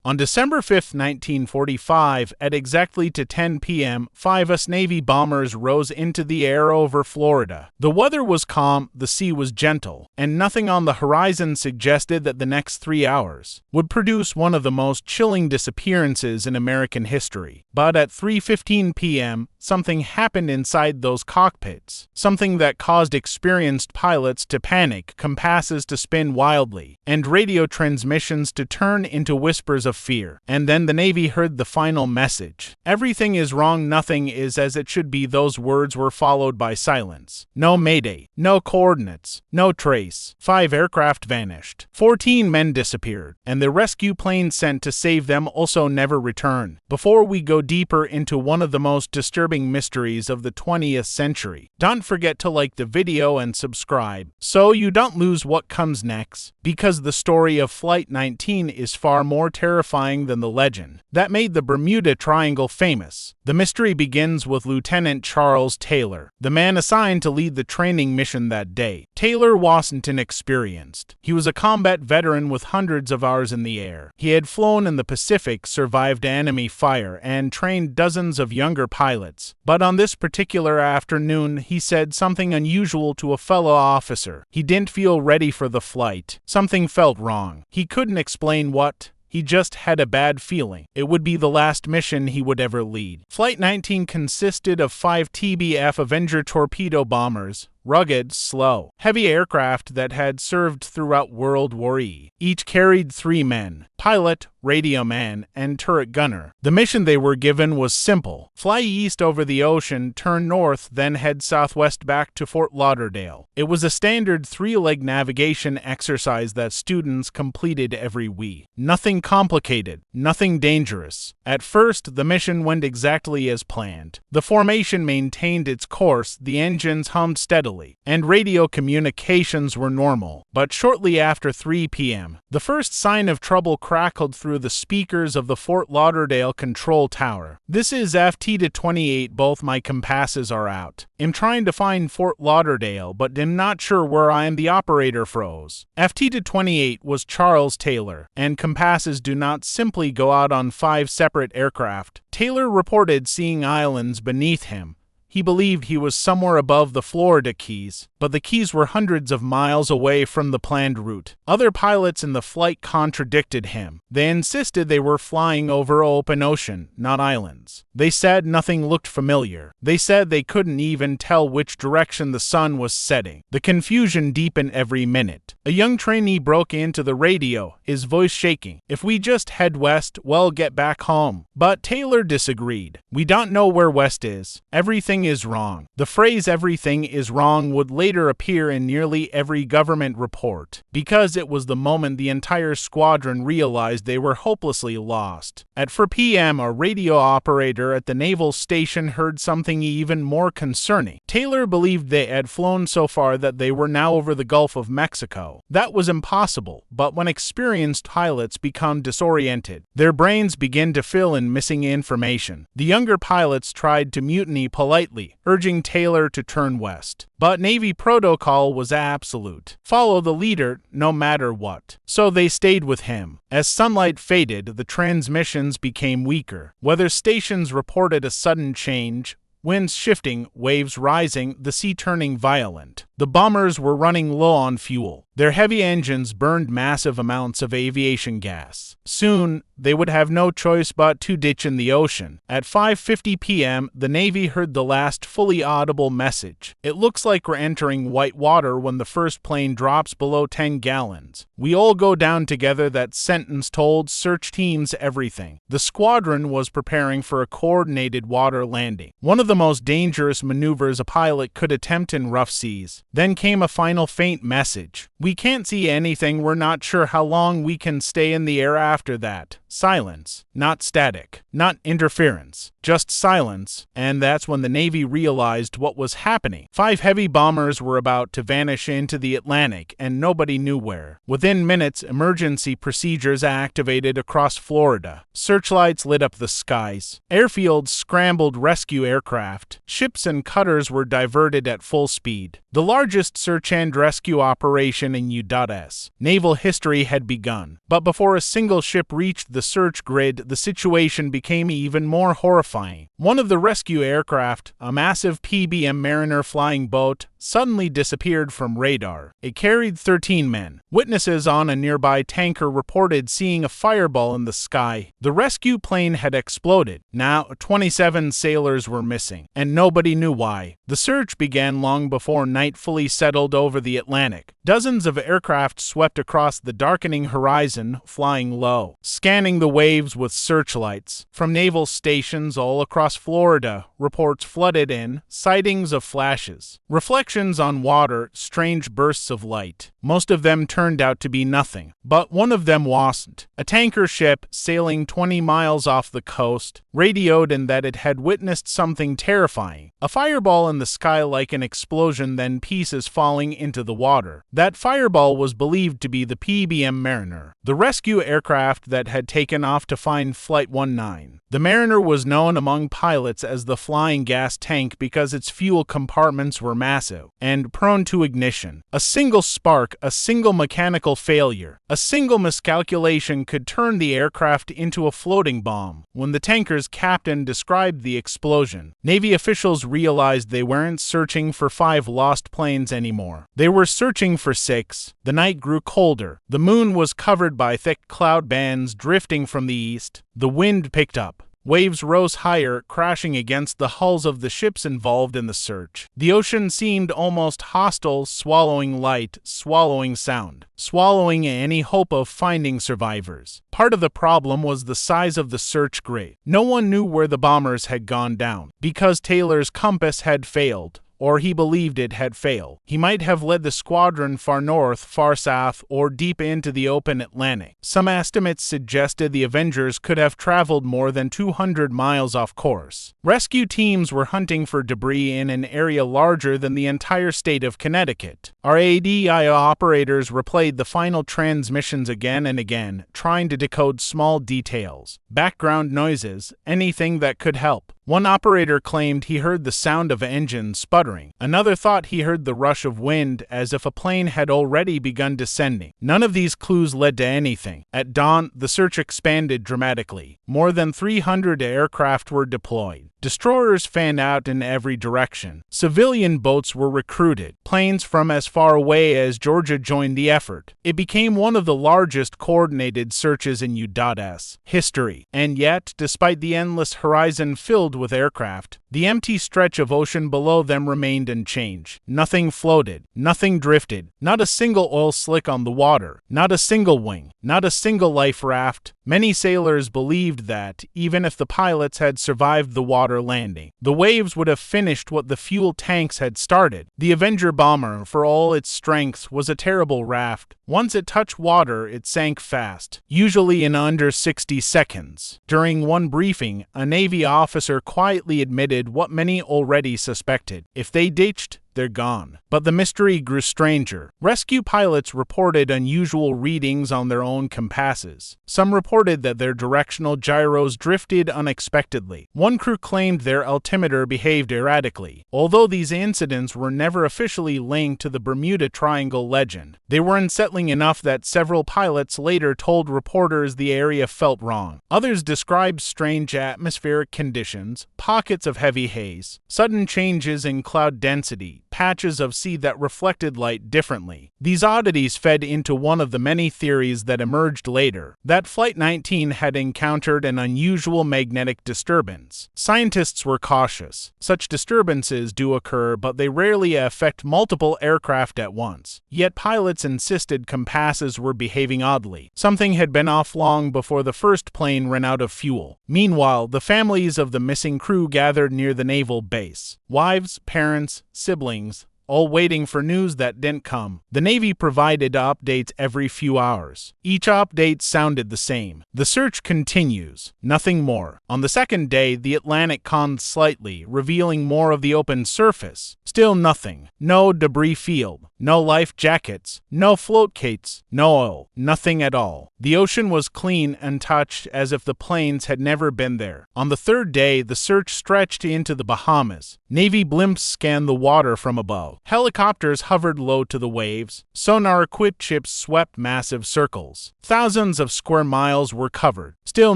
On December 5, 1945, at exactly 10 p.m., 5 US Navy bombers rose into the air over Florida. The weather was calm, the sea was gentle, and nothing on the horizon suggested that the next 3 hours would produce one of the most chilling disappearances in American history. But at 3:15 p.m., something happened inside those cockpits, something that caused experienced pilots to panic, compasses to spin wildly, and radio transmissions to turn into whispers of fear. And then the Navy heard the final message. Everything is wrong, nothing is as it should be. Those words were followed by silence. No mayday, no coordinates, no trace. 5 aircraft vanished. 14 men disappeared, and the rescue plane sent to save them also never returned. Before we go deeper into one of the most disturbing mysteries of the 20th century, don't forget to like the video and subscribe so you don't lose what comes next, because the story of Flight 19 is far more terrifying than the legend that made the Bermuda Triangle famous. The mystery begins with Lieutenant Charles Taylor, the man assigned to lead the training mission that day. Taylor wasn't inexperienced. He was a combat veteran with hundreds of hours in the air. He had flown in the Pacific, survived enemy fire, and trained dozens of younger pilots. But on this particular afternoon, he said something unusual to a fellow officer. He didn't feel ready for the flight. Something felt wrong. He couldn't explain what. He just had a bad feeling. It would be the last mission he would ever lead. Flight 19 consisted of 5 TBF Avenger torpedo bombers, rugged, slow, heavy aircraft that had served throughout World War I. Each carried 3 men: pilot, radio man, and turret gunner. The mission they were given was simple: fly east over the ocean, turn north, then head southwest back to Fort Lauderdale. It was a standard 3-leg navigation exercise that students completed every week. Nothing complicated, nothing dangerous. At first, the mission went exactly as planned. The formation maintained its course, the engines hummed steadily, and radio communications were normal. But shortly after 3 p.m., the first sign of trouble crackled through the speakers of the Fort Lauderdale control tower. "This is FT-28, both my compasses are out. I'm trying to find Fort Lauderdale, but am not sure where I am," the operator froze. FT-28 was Charles Taylor, and compasses do not simply go out on 5 separate aircraft. Taylor reported seeing islands beneath him. He believed he was somewhere above the Florida Keys, but the Keys were hundreds of miles away from the planned route. Other pilots in the flight contradicted him. They insisted they were flying over open ocean, not islands. They said nothing looked familiar. They said they couldn't even tell which direction the sun was setting. The confusion deepened every minute. A young trainee broke into the radio, his voice shaking. "If we just head west, we'll get back home." But Taylor disagreed. "We don't know where west is. Everything is wrong." The phrase "everything is wrong" would later appear in nearly every government report, because it was the moment the entire squadron realized they were hopelessly lost. At 4 p.m., a radio operator at the naval station heard something even more concerning. Taylor believed they had flown so far that they were now over the Gulf of Mexico. That was impossible, but when experienced pilots become disoriented, their brains begin to fill in missing information. The younger pilots tried to mutiny politely, urging Taylor to turn west. But Navy protocol was absolute: follow the leader no matter what. So they stayed with him. As sunlight faded, the transmissions became weaker. Weather stations reported a sudden change: winds shifting, waves rising, the sea turning violent. The bombers were running low on fuel. Their heavy engines burned massive amounts of aviation gas. Soon, they would have no choice but to ditch in the ocean. At 5:50 p.m., the Navy heard the last fully audible message: "It looks like we're entering white water when the first plane drops below 10 gallons. We all go down together." That sentence told search teams everything. The squadron was preparing for a coordinated water landing, one of the most dangerous maneuvers a pilot could attempt in rough seas. Then came a final faint message: "We can't see anything. We're not sure how long we can stay in the air after that." Silence. Not static. Not interference. Just silence. And that's when the Navy realized what was happening. 5 heavy bombers were about to vanish into the Atlantic, and nobody knew where. Within minutes, emergency procedures activated across Florida. Searchlights lit up the skies. Airfields scrambled rescue aircraft. Ships and cutters were diverted at full speed. The largest search and rescue operation in U.S. naval history had begun, but before a single ship reached the search grid, the situation became even more horrifying. One of the rescue aircraft, a massive PBM Mariner flying boat, suddenly disappeared from radar. It carried 13 men. Witnesses on a nearby tanker reported seeing a fireball in the sky. The rescue plane had exploded. Now, 27 sailors were missing, and nobody knew why. The search began long before night fully settled over the Atlantic. Dozens of aircraft swept across the darkening horizon, flying low, scanning the waves with searchlights. From naval stations all across Florida, reports flooded in, sightings of flashes, reflections on water, strange bursts of light. Most of them turned out to be nothing, but one of them wasn't. A tanker ship, sailing 20 miles off the coast, radioed in that it had witnessed something terrifying. A fireball in the sky like an explosion, then pieces falling into the water. That fireball was believed to be the PBM Mariner, the rescue aircraft that had taken off to find Flight 19. The Mariner was known among pilots as the flying gas tank because its fuel compartments were massive and prone to ignition. A single spark, a single mechanical failure, a single miscalculation could turn the aircraft into a floating bomb. When the tanker's captain described the explosion, Navy officials realized they weren't searching for 5 lost planes anymore. They were searching for 6. The night grew colder. The moon was covered by thick cloud bands drifting from the east. The wind picked up. Waves rose higher, crashing against the hulls of the ships involved in the search. The ocean seemed almost hostile, swallowing light, swallowing sound, swallowing any hope of finding survivors. Part of the problem was the size of the search grid. No one knew where the bombers had gone down, because Taylor's compass had failed, or he believed it had failed. He might have led the squadron far north, far south, or deep into the open Atlantic. Some estimates suggested the Avengers could have traveled more than 200 miles off course. Rescue teams were hunting for debris in an area larger than the entire state of Connecticut. RADIO operators replayed the final transmissions again and again, trying to decode small details, background noises, anything that could help. One operator claimed he heard the sound of engines sputtering. Another thought he heard the rush of wind, as if a plane had already begun descending. None of these clues led to anything. At dawn, the search expanded dramatically. More than 300 aircraft were deployed. Destroyers fanned out in every direction. Civilian boats were recruited. Planes from as far away as Georgia joined the effort. It became one of the largest coordinated searches in U.S. history. And yet, despite the endless horizon filled with aircraft, the empty stretch of ocean below them remained unchanged. Nothing floated. Nothing drifted. Not a single oil slick on the water. Not a single wing. Not a single life raft. Many sailors believed that, even if the pilots had survived the water landing, the waves would have finished what the fuel tanks had started. The Avenger bomber, for all its strength, was a terrible raft. Once it touched water, it sank fast, usually in under 60 seconds. During one briefing, a Navy officer quietly admitted what many already suspected. If they ditched, they're gone. But the mystery grew stranger. Rescue pilots reported unusual readings on their own compasses. Some reported that their directional gyros drifted unexpectedly. One crew claimed their altimeter behaved erratically. Although these incidents were never officially linked to the Bermuda Triangle legend, they were unsettling enough that several pilots later told reporters the area felt wrong. Others described strange atmospheric conditions, pockets of heavy haze, sudden changes in cloud density, patches of sea that reflected light differently. These oddities fed into one of the many theories that emerged later, that Flight 19 had encountered an unusual magnetic disturbance. Scientists were cautious. Such disturbances do occur, but they rarely affect multiple aircraft at once. Yet pilots insisted compasses were behaving oddly. Something had been off long before the first plane ran out of fuel. Meanwhile, the families of the missing crew gathered near the naval base. Wives, parents, siblings, all waiting for news that didn't come. The Navy provided updates every few hours. Each update sounded the same. The search continues. Nothing more. On the second day, the Atlantic calmed slightly, revealing more of the open surface. Still nothing. No debris field. no life jackets, no float gates, no oil, nothing at all. The ocean was clean, untouched, as if the planes had never been there. On the third day, the search stretched into the Bahamas. Navy blimps scanned the water from above. Helicopters hovered low to the waves. Sonar-equipped ships swept massive circles. Thousands of square miles were covered. Still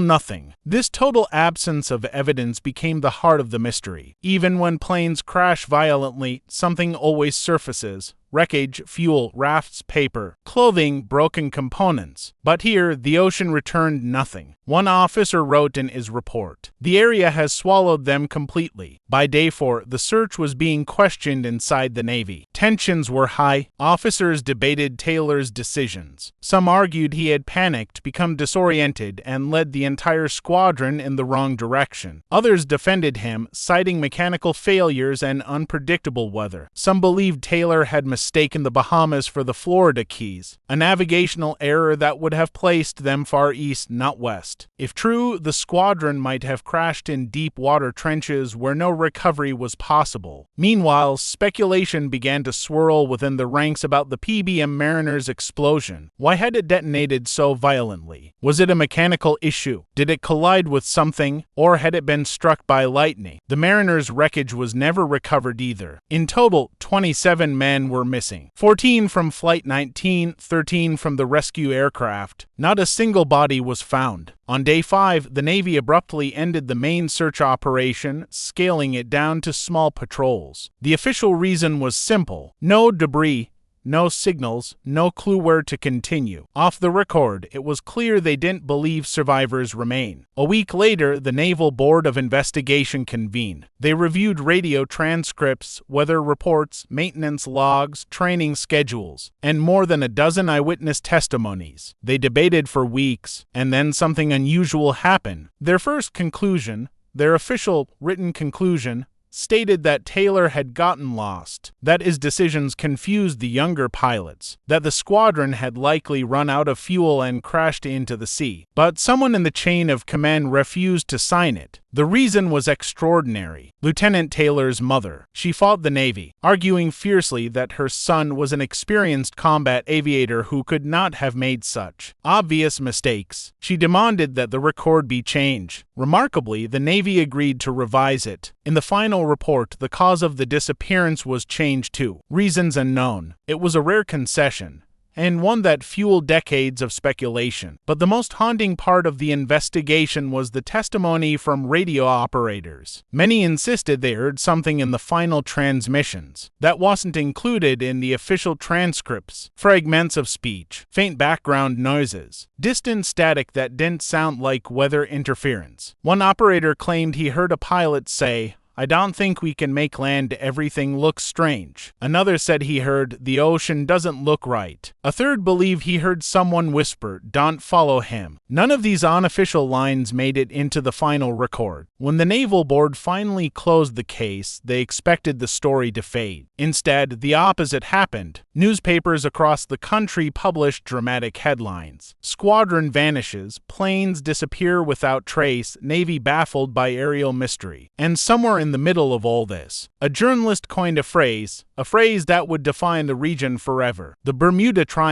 nothing. This total absence of evidence became the heart of the mystery. Even when planes crash violently, something always surfaces. Wreckage, fuel, rafts, paper, clothing, broken components. But here, the ocean returned nothing. One officer wrote in his report, "The area has swallowed them completely." By day 4, the search was being questioned inside the Navy. Tensions were high. Officers debated Taylor's decisions. Some argued he had panicked, become disoriented, and led the entire squadron in the wrong direction. Others defended him, citing mechanical failures and unpredictable weather. Some believed Taylor had mistaken the Bahamas for the Florida Keys, a navigational error that would have placed them far east, not west. If true, the squadron might have crashed in deep water trenches where no recovery was possible. Meanwhile, speculation began to swirl within the ranks about the PBM Mariner's explosion. Why had it detonated so violently? Was it a mechanical issue? Did it collide with something? Or had it been struck by lightning? The Mariner's wreckage was never recovered either. In total, 27 men were missing. 14 from Flight 19, 13 from the rescue aircraft. Not a single body was found. On day 5, the Navy abruptly ended the main search operation, scaling it down to small patrols. The official reason was simple: no debris, no signals, no clue where to continue. Off the record, it was clear they didn't believe survivors remain. A week later, the Naval Board of Investigation convened. They reviewed radio transcripts, weather reports, maintenance logs, training schedules, and more than a dozen eyewitness testimonies. They debated for weeks, and then something unusual happened. Their first conclusion, their official written conclusion, stated that Taylor had gotten lost, that his decisions confused the younger pilots, that the squadron had likely run out of fuel and crashed into the sea. But someone in the chain of command refused to sign it. The reason was extraordinary. Lieutenant Taylor's mother. She fought the Navy, arguing fiercely that her son was an experienced combat aviator who could not have made such obvious mistakes. She demanded that the record be changed. Remarkably, the Navy agreed to revise it. In the final report, the cause of the disappearance was changed too. Reasons unknown. It was a rare concession, and one that fueled decades of speculation. But the most haunting part of the investigation was the testimony from radio operators. Many insisted they heard something in the final transmissions that wasn't included in the official transcripts: fragments of speech, faint background noises, distant static that didn't sound like weather interference. One operator claimed he heard a pilot say, "I don't think we can make land, everything looks strange." Another said he heard, "The ocean doesn't look right." A third believed he heard someone whisper, "Don't follow him." None of these unofficial lines made it into the final record. When the Naval Board finally closed the case, they expected the story to fade. Instead, the opposite happened. Newspapers across the country published dramatic headlines: "Squadron vanishes, planes disappear without trace, Navy baffled by aerial mystery." And somewhere in the middle of all this, a journalist coined a phrase that would define the region forever: the Bermuda Triangle.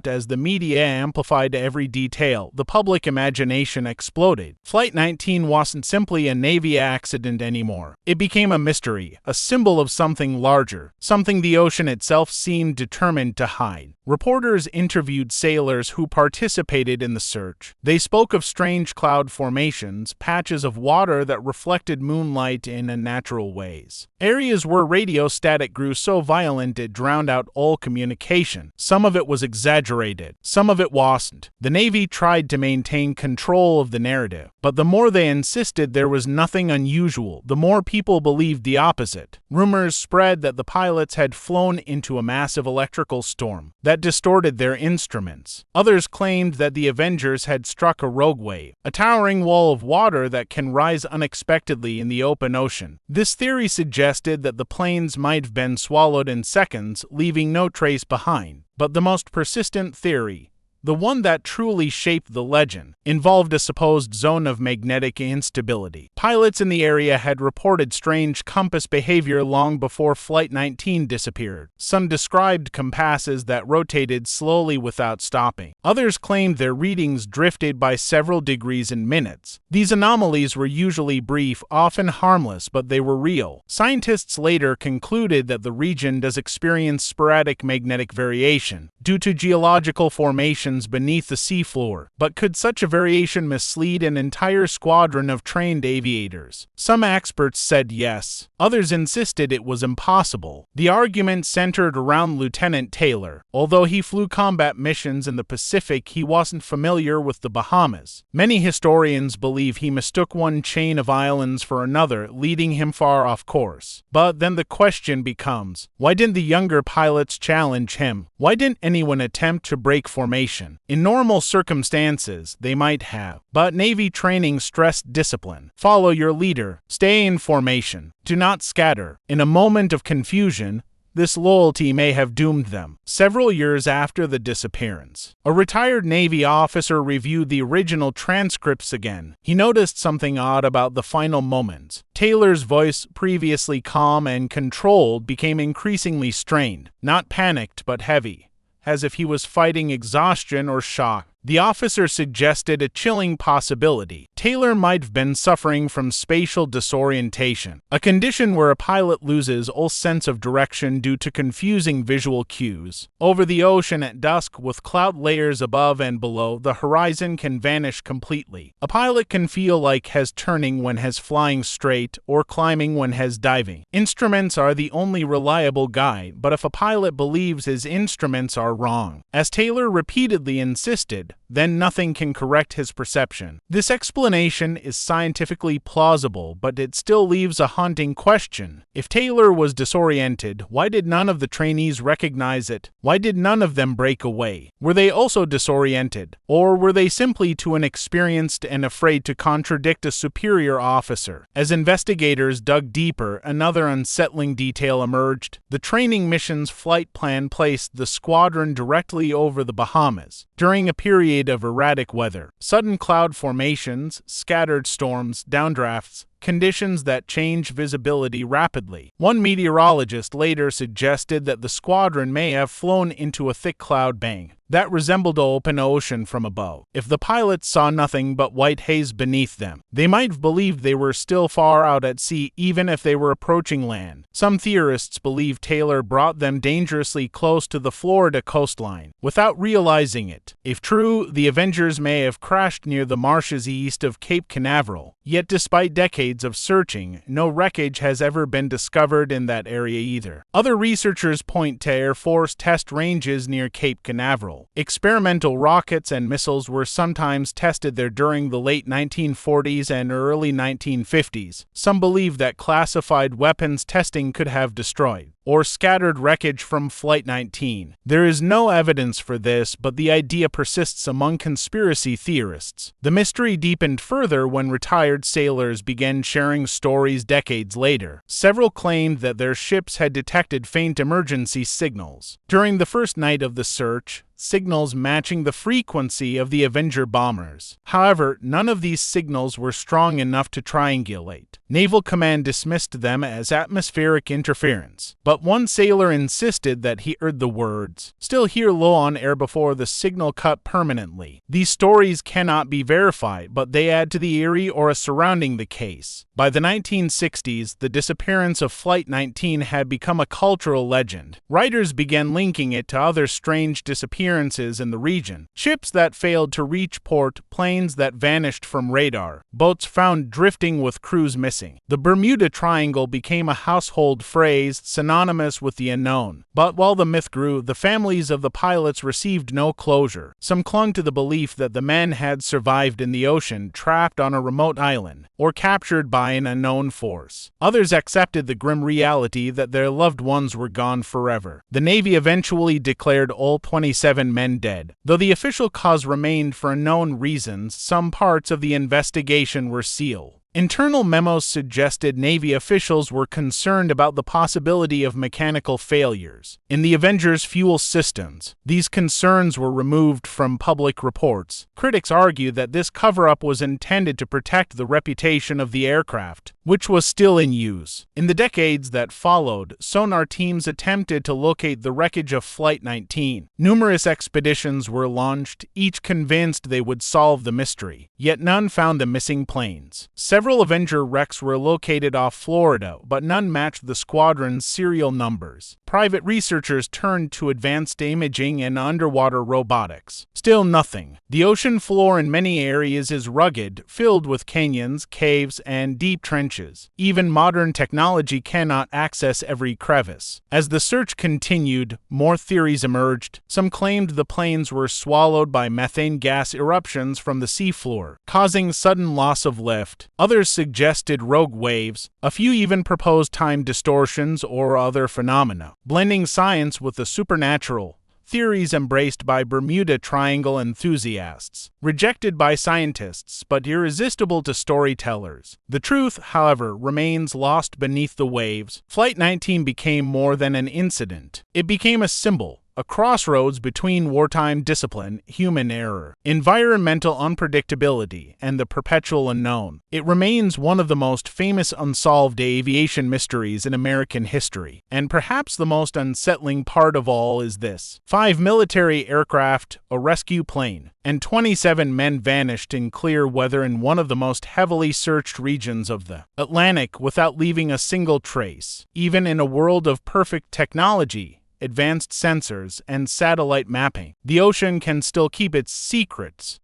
As the media amplified every detail, the public imagination exploded. Flight 19 wasn't simply a Navy accident anymore. It became a mystery, a symbol of something larger, something the ocean itself seemed determined to hide. Reporters interviewed sailors who participated in the search. They spoke of strange cloud formations, patches of water that reflected moonlight in unnatural ways, areas where radio static grew so violent it drowned out all communication. Some of it was exaggerated, some of it wasn't. The Navy tried to maintain control of the narrative, but the more they insisted there was nothing unusual, the more people believed the opposite. Rumors spread that the pilots had flown into a massive electrical storm that distorted their instruments. Others claimed that the Avengers had struck a rogue wave, a towering wall of water that can rise unexpectedly in the open ocean. This theory suggested that the planes might have been swallowed in seconds, leaving no trace behind. But the most persistent theory, the one that truly shaped the legend, involved a supposed zone of magnetic instability. Pilots in the area had reported strange compass behavior long before Flight 19 disappeared. Some described compasses that rotated slowly without stopping. Others claimed their readings drifted by several degrees in minutes. These anomalies were usually brief, often harmless, but they were real. Scientists later concluded that the region does experience sporadic magnetic variation due to geological formations beneath the seafloor, but could such a variation mislead an entire squadron of trained aviators? Some experts said yes. Others insisted it was impossible. The argument centered around Lieutenant Taylor. Although he flew combat missions in the Pacific, he wasn't familiar with the Bahamas. Many historians believe he mistook one chain of islands for another, leading him far off course. But then the question becomes, why didn't the younger pilots challenge him? Why didn't anyone attempt to break formation? In normal circumstances, they might have. But Navy training stressed discipline. Follow your leader. Stay in formation. Do not scatter. In a moment of confusion, this loyalty may have doomed them. Several years after the disappearance, a retired Navy officer reviewed the original transcripts again. He noticed something odd about the final moments. Taylor's voice, previously calm and controlled, became increasingly strained, not panicked but heavy, as if he was fighting exhaustion or shock. The officer suggested a chilling possibility. Taylor might have been suffering from spatial disorientation, a condition where a pilot loses all sense of direction due to confusing visual cues. Over the ocean at dusk, with cloud layers above and below, the horizon can vanish completely. A pilot can feel like he's turning when he's flying straight or climbing when he's diving. Instruments are the only reliable guide, but if a pilot believes his instruments are wrong, as Taylor repeatedly insisted, then nothing can correct his perception. This explanation is scientifically plausible, but it still leaves a haunting question. If Taylor was disoriented, why did none of the trainees recognize it? Why did none of them break away? Were they also disoriented? Or were they simply too inexperienced and afraid to contradict a superior officer? As investigators dug deeper, another unsettling detail emerged. The training mission's flight plan placed the squadron directly over the Bahamas during a period of erratic weather. Sudden cloud formations, scattered storms, downdrafts, conditions that change visibility rapidly. One meteorologist later suggested that the squadron may have flown into a thick cloud bank that resembled an open ocean from above. If the pilots saw nothing but white haze beneath them, they might have believed they were still far out at sea even if they were approaching land. Some theorists believe Taylor brought them dangerously close to the Florida coastline without realizing it. If true, the Avengers may have crashed near the marshes east of Cape Canaveral. Yet despite decades of searching, no wreckage has ever been discovered in that area either. Other researchers point to Air Force test ranges near Cape Canaveral. Experimental rockets and missiles were sometimes tested there during the late 1940s and early 1950s. Some believe that classified weapons testing could have destroyed or scattered wreckage from Flight 19. There is no evidence for this, but the idea persists among conspiracy theorists. The mystery deepened further when retired sailors began sharing stories decades later. Several claimed that their ships had detected faint emergency signals during the first night of the search, signals matching the frequency of the Avenger bombers. However, none of these signals were strong enough to triangulate. Naval Command dismissed them as atmospheric interference, but one sailor insisted that he heard the words, "Still here low on air," before the signal cut permanently. These stories cannot be verified, but they add to the eerie aura surrounding the case. By the 1960s, the disappearance of Flight 19 had become a cultural legend. Writers began linking it to other strange disappearances in the region. Ships that failed to reach port, planes that vanished from radar, boats found drifting with crews missing. The Bermuda Triangle became a household phrase synonymous with the unknown. But while the myth grew, the families of the pilots received no closure. Some clung to the belief that the men had survived in the ocean, trapped on a remote island, or captured by an unknown force. Others accepted the grim reality that their loved ones were gone forever. The Navy eventually declared all 27 men dead. Though the official cause remained for unknown reasons, some parts of the investigation were sealed. Internal memos suggested Navy officials were concerned about the possibility of mechanical failures in the Avenger's fuel systems. These concerns were removed from public reports. Critics argue that this cover-up was intended to protect the reputation of the aircraft, which was still in use. In the decades that followed, sonar teams attempted to locate the wreckage of Flight 19. Numerous expeditions were launched, each convinced they would solve the mystery, yet none found the missing planes. Several Avenger wrecks were located off Florida, but none matched the squadron's serial numbers. Private researchers turned to advanced imaging and underwater robotics. Still nothing. The ocean floor in many areas is rugged, filled with canyons, caves, and deep trenches. Even modern technology cannot access every crevice. As the search continued, more theories emerged. Some claimed the planes were swallowed by methane gas eruptions from the seafloor, causing sudden loss of lift. Others suggested rogue waves. A few even proposed time distortions or other phenomena, blending science with the supernatural. Theories embraced by Bermuda Triangle enthusiasts, rejected by scientists, but irresistible to storytellers. The truth, however, remains lost beneath the waves. Flight 19 became more than an incident. It became a symbol, a crossroads between wartime discipline, human error, environmental unpredictability, and the perpetual unknown. It remains one of the most famous unsolved aviation mysteries in American history, and perhaps the most unsettling part of all is this: 5 military aircraft, a rescue plane, and 27 men vanished in clear weather in one of the most heavily searched regions of the Atlantic without leaving a single trace. Even in a world of perfect technology, advanced sensors, and satellite mapping, the ocean can still keep its secrets.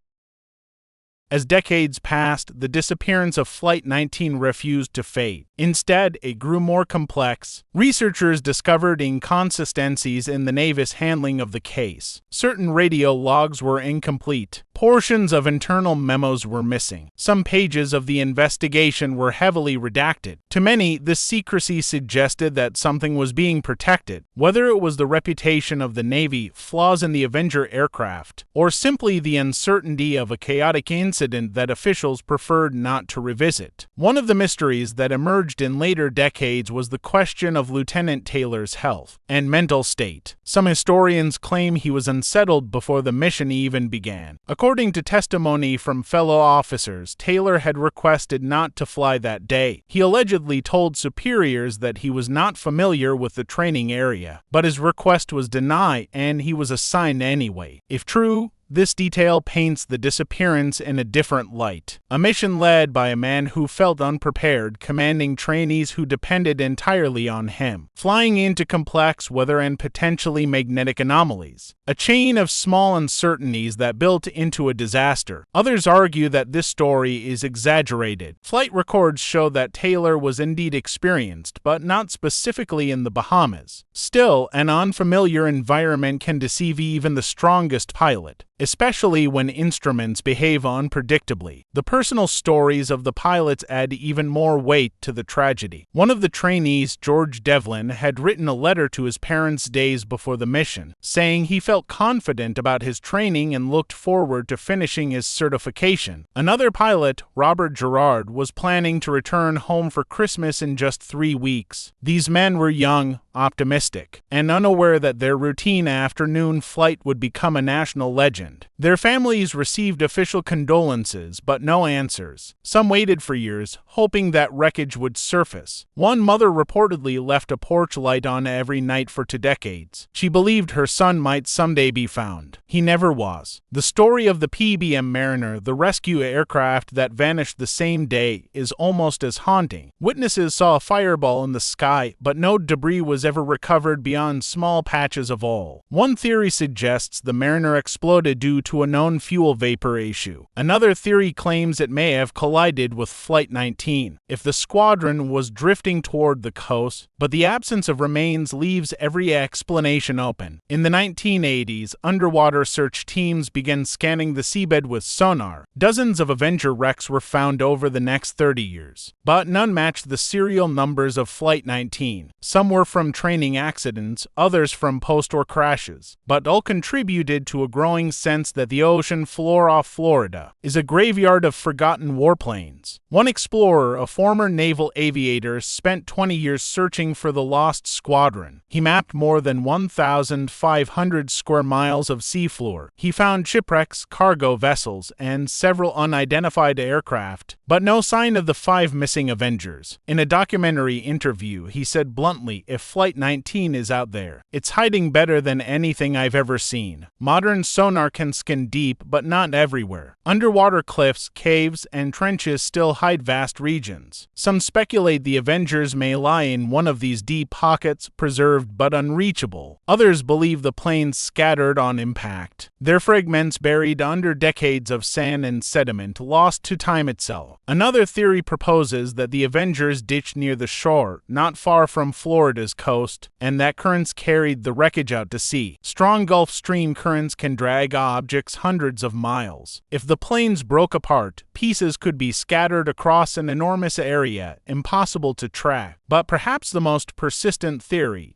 As decades passed, the disappearance of Flight 19 refused to fade. Instead, it grew more complex. Researchers discovered inconsistencies in the Navy's handling of the case. Certain radio logs were incomplete. Portions of internal memos were missing. Some pages of the investigation were heavily redacted. To many, this secrecy suggested that something was being protected, whether it was the reputation of the Navy, flaws in the Avenger aircraft, or simply the uncertainty of a chaotic incident that officials preferred not to revisit. One of the mysteries that emerged in later decades was the question of Lieutenant Taylor's health and mental state. Some historians claim he was unsettled before the mission even began. According to testimony from fellow officers, Taylor had requested not to fly that day. He allegedly told superiors that he was not familiar with the training area, but his request was denied and he was assigned anyway. If true, this detail paints the disappearance in a different light. A mission led by a man who felt unprepared, commanding trainees who depended entirely on him, flying into complex weather and potentially magnetic anomalies. A chain of small uncertainties that built into a disaster. Others argue that this story is exaggerated. Flight records show that Taylor was indeed experienced, but not specifically in the Bahamas. Still, an unfamiliar environment can deceive even the strongest pilot, especially when instruments behave unpredictably. The personal stories of the pilots add even more weight to the tragedy. One of the trainees, George Devlin, had written a letter to his parents days before the mission, saying he felt confident about his training and looked forward to finishing his certification. Another pilot, Robert Gerard, was planning to return home for Christmas in just 3 weeks. These men were young, optimistic, and unaware that their routine afternoon flight would become a national legend. Their families received official condolences, but no answers. Some waited for years, hoping that wreckage would surface. One mother reportedly left a porch light on every night for 2 decades. She believed her son might someday be found. He never was. The story of the PBM Mariner, the rescue aircraft that vanished the same day, is almost as haunting. Witnesses saw a fireball in the sky, but no debris was ever recovered beyond small patches of oil. One theory suggests the Mariner exploded due to a known fuel vapor issue. Another theory claims it may have collided with Flight 19 if the squadron was drifting toward the coast, but the absence of remains leaves every explanation open. In the 1980s, underwater search teams began scanning the seabed with sonar. Dozens of Avenger wrecks were found over the next 30 years, but none matched the serial numbers of Flight 19. Some were from training accidents, others from post-war crashes, but all contributed to a growing sense that the ocean floor off Florida is a graveyard of forgotten warplanes. One explorer, a former naval aviator, spent 20 years searching for the lost squadron. He mapped more than 1,500 square miles of seafloor. He found shipwrecks, cargo vessels, and several unidentified aircraft, but no sign of the 5 missing Avengers. In a documentary interview, he said bluntly, "If Flight 19 is out there, it's hiding better than anything I've ever seen. Modern sonar can scan deep, but not everywhere. Underwater cliffs, caves, and trenches still hide vast regions. Some speculate the Avengers may lie in one of these deep pockets, preserved but unreachable. Others believe the planes scattered on impact, their fragments buried under decades of sand and sediment, lost to time itself. Another theory proposes that the Avengers ditched near the shore, not far from Florida's coast, and that currents carried the wreckage out to sea. Strong Gulf Stream currents can drag objects hundreds of miles. If the planes broke apart, pieces could be scattered across an enormous area, impossible to track. But perhaps the most persistent theory